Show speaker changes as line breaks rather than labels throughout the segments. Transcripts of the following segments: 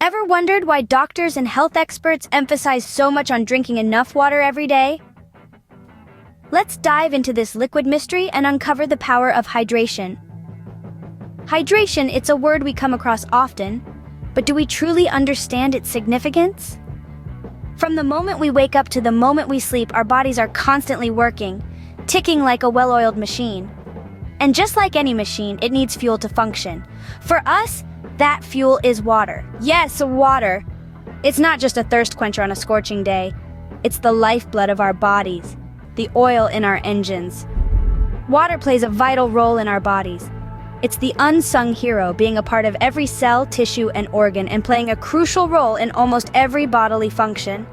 Ever wondered why doctors and health experts emphasize so much on drinking enough water every day? Let's dive into this liquid mystery and uncover the power of hydration. Hydration, it's a word we come across often, but do we truly understand its significance? From the moment we wake up to the moment we sleep, our bodies are constantly working, ticking like a well-oiled machine. And just like any machine, it needs fuel to function. For us, that fuel is water. Yes, water. It's not just a thirst quencher on a scorching day. It's the lifeblood of our bodies, the oil in our engines. Water plays a vital role in our bodies. It's the unsung hero, being a part of every cell, tissue, and organ, and playing a crucial role in almost every bodily function.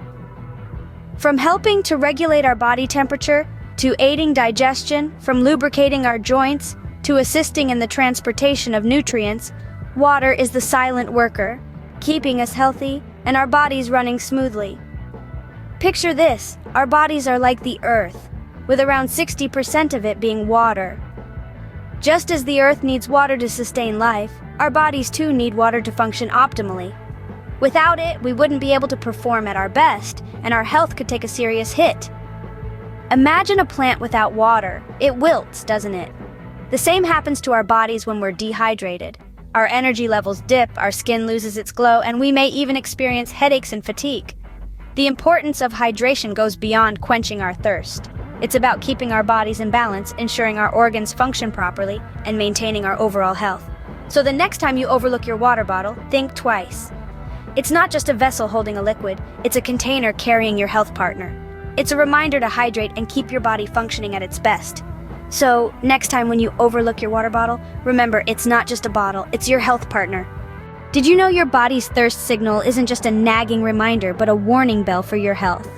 From helping to regulate our body temperature, to aiding digestion, from lubricating our joints, to assisting in the transportation of nutrients, water is the silent worker, keeping us healthy and our bodies running smoothly. Picture this, our bodies are like the earth, with around 60% of it being water. Just as the earth needs water to sustain life, our bodies too need water to function optimally. Without it, we wouldn't be able to perform at our best, and our health could take a serious hit. Imagine a plant without water. It wilts, doesn't it? The same happens to our bodies when we're dehydrated. Our energy levels dip, our skin loses its glow, and we may even experience headaches and fatigue. The importance of hydration goes beyond quenching our thirst. It's about keeping our bodies in balance, ensuring our organs function properly, and maintaining our overall health. So the next time you overlook your water bottle, think twice. It's not just a vessel holding a liquid, it's a container carrying your health partner. It's a reminder to hydrate and keep your body functioning at its best. So, next time when you overlook your water bottle, remember it's not just a bottle, it's your health partner. Did you know your body's thirst signal isn't just a nagging reminder, but a warning bell for your health?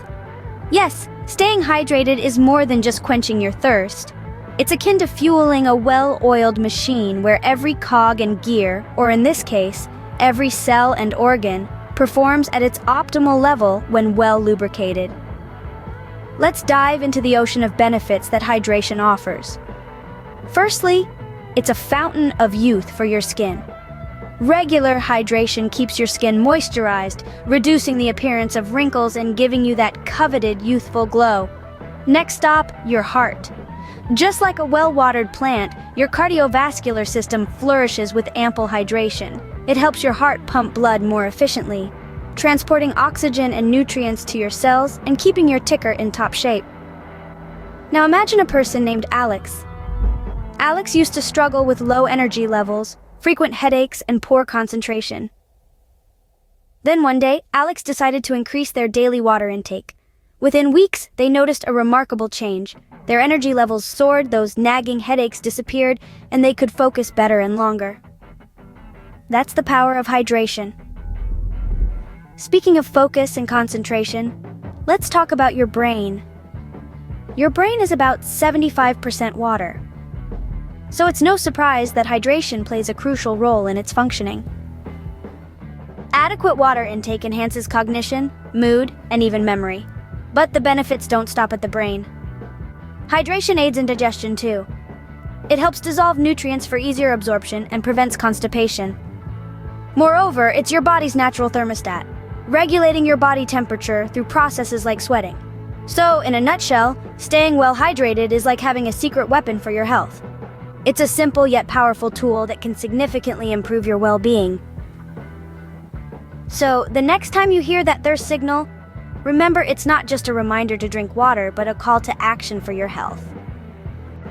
Yes, staying hydrated is more than just quenching your thirst. It's akin to fueling a well-oiled machine where every cog and gear, or in this case, every cell and organ, performs at its optimal level when well lubricated. Let's dive into the ocean of benefits that hydration offers. Firstly, it's a fountain of youth for your skin. Regular hydration keeps your skin moisturized, reducing the appearance of wrinkles and giving you that coveted youthful glow. Next stop, your heart. Just like a well-watered plant, your cardiovascular system flourishes with ample hydration. It helps your heart pump blood more efficiently, transporting oxygen and nutrients to your cells and keeping your ticker in top shape. Now imagine a person named Alex. Alex used to struggle with low energy levels, frequent headaches, and poor concentration. Then one day, Alex decided to increase their daily water intake. Within weeks, they noticed a remarkable change. Their energy levels soared, those nagging headaches disappeared, and they could focus better and longer. That's the power of hydration. Speaking of focus and concentration, let's talk about your brain. Your brain is about 75% water. So it's no surprise that hydration plays a crucial role in its functioning. Adequate water intake enhances cognition, mood, and even memory. But the benefits don't stop at the brain. Hydration aids in digestion too. It helps dissolve nutrients for easier absorption and prevents constipation. Moreover, it's your body's natural thermostat, regulating your body temperature through processes like sweating. So, in a nutshell, staying well hydrated is like having a secret weapon for your health. It's a simple yet powerful tool that can significantly improve your well-being. So, the next time you hear that thirst signal, remember it's not just a reminder to drink water, but a call to action for your health.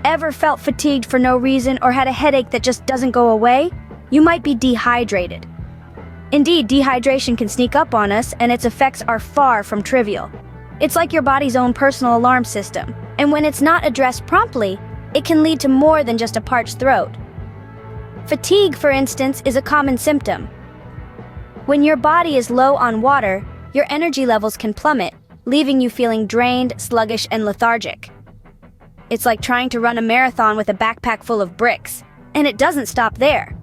Ever felt fatigued for no reason or had a headache that just doesn't go away? You might be dehydrated. Indeed, dehydration can sneak up on us, and its effects are far from trivial. It's like your body's own personal alarm system, and when it's not addressed promptly, it can lead to more than just a parched throat. Fatigue, for instance, is a common symptom. When your body is low on water, your energy levels can plummet, leaving you feeling drained, sluggish, and lethargic. It's like trying to run a marathon with a backpack full of bricks, and it doesn't stop there.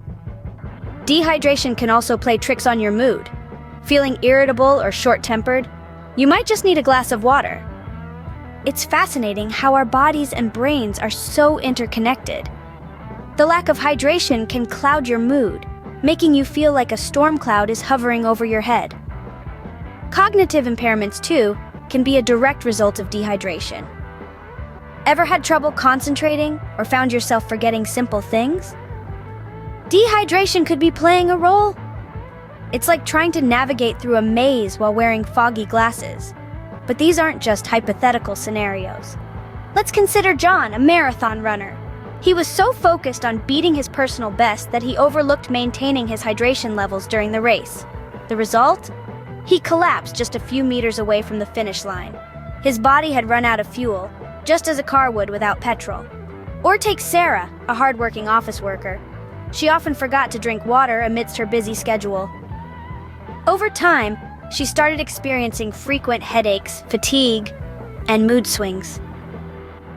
Dehydration can also play tricks on your mood. Feeling irritable or short-tempered? You might just need a glass of water. It's fascinating how our bodies and brains are so interconnected. The lack of hydration can cloud your mood, making you feel like a storm cloud is hovering over your head. Cognitive impairments, too, can be a direct result of dehydration. Ever had trouble concentrating or found yourself forgetting simple things? Dehydration could be playing a role. It's like trying to navigate through a maze while wearing foggy glasses. But these aren't just hypothetical scenarios. Let's consider John, a marathon runner. He was so focused on beating his personal best that he overlooked maintaining his hydration levels during the race. The result? He collapsed just a few meters away from the finish line. His body had run out of fuel, just as a car would without petrol. Or take Sarah, a hardworking office worker. She often forgot to drink water amidst her busy schedule. Over time, she started experiencing frequent headaches, fatigue, and mood swings.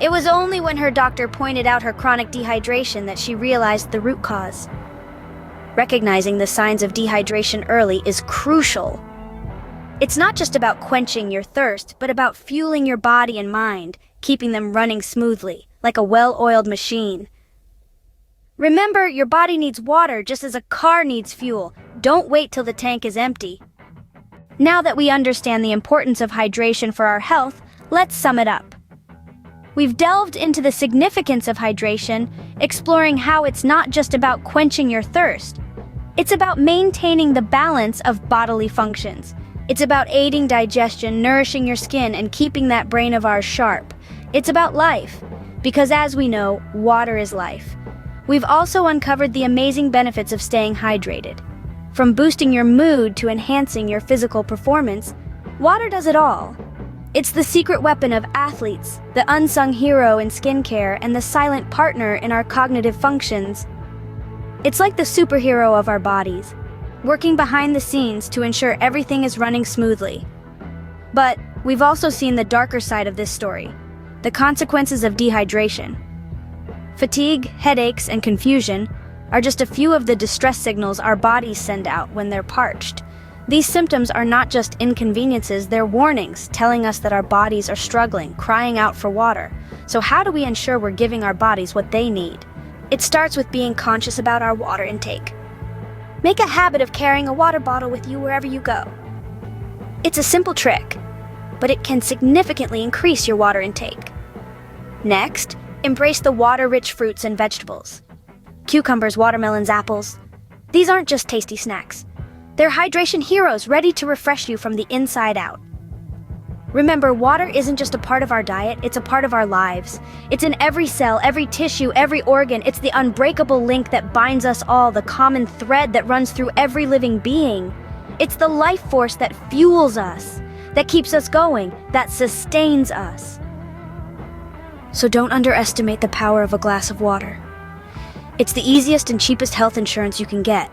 It was only when her doctor pointed out her chronic dehydration that she realized the root cause. Recognizing the signs of dehydration early is crucial. It's not just about quenching your thirst, but about fueling your body and mind, keeping them running smoothly, like a well-oiled machine. Remember, your body needs water just as a car needs fuel. Don't wait till the tank is empty. Now that we understand the importance of hydration for our health, let's sum it up. We've delved into the significance of hydration, exploring how it's not just about quenching your thirst. It's about maintaining the balance of bodily functions. It's about aiding digestion, nourishing your skin, and keeping that brain of ours sharp. It's about life, because as we know, water is life. We've also uncovered the amazing benefits of staying hydrated. From boosting your mood to enhancing your physical performance, water does it all. It's the secret weapon of athletes, the unsung hero in skincare, and the silent partner in our cognitive functions. It's like the superhero of our bodies, working behind the scenes to ensure everything is running smoothly. But we've also seen the darker side of this story, the consequences of dehydration. Fatigue, headaches, and confusion are just a few of the distress signals our bodies send out when they're parched. These symptoms are not just inconveniences, they're warnings telling us that our bodies are struggling, crying out for water. So how do we ensure we're giving our bodies what they need? It starts with being conscious about our water intake. Make a habit of carrying a water bottle with you wherever you go. It's a simple trick, but it can significantly increase your water intake. Next, embrace the water-rich fruits and vegetables. Cucumbers, watermelons, apples. These aren't just tasty snacks. They're hydration heroes ready to refresh you from the inside out. Remember, water isn't just a part of our diet, it's a part of our lives. It's in every cell, every tissue, every organ. It's the unbreakable link that binds us all, the common thread that runs through every living being. It's the life force that fuels us, that keeps us going, that sustains us. So don't underestimate the power of a glass of water. It's the easiest and cheapest health insurance you can get.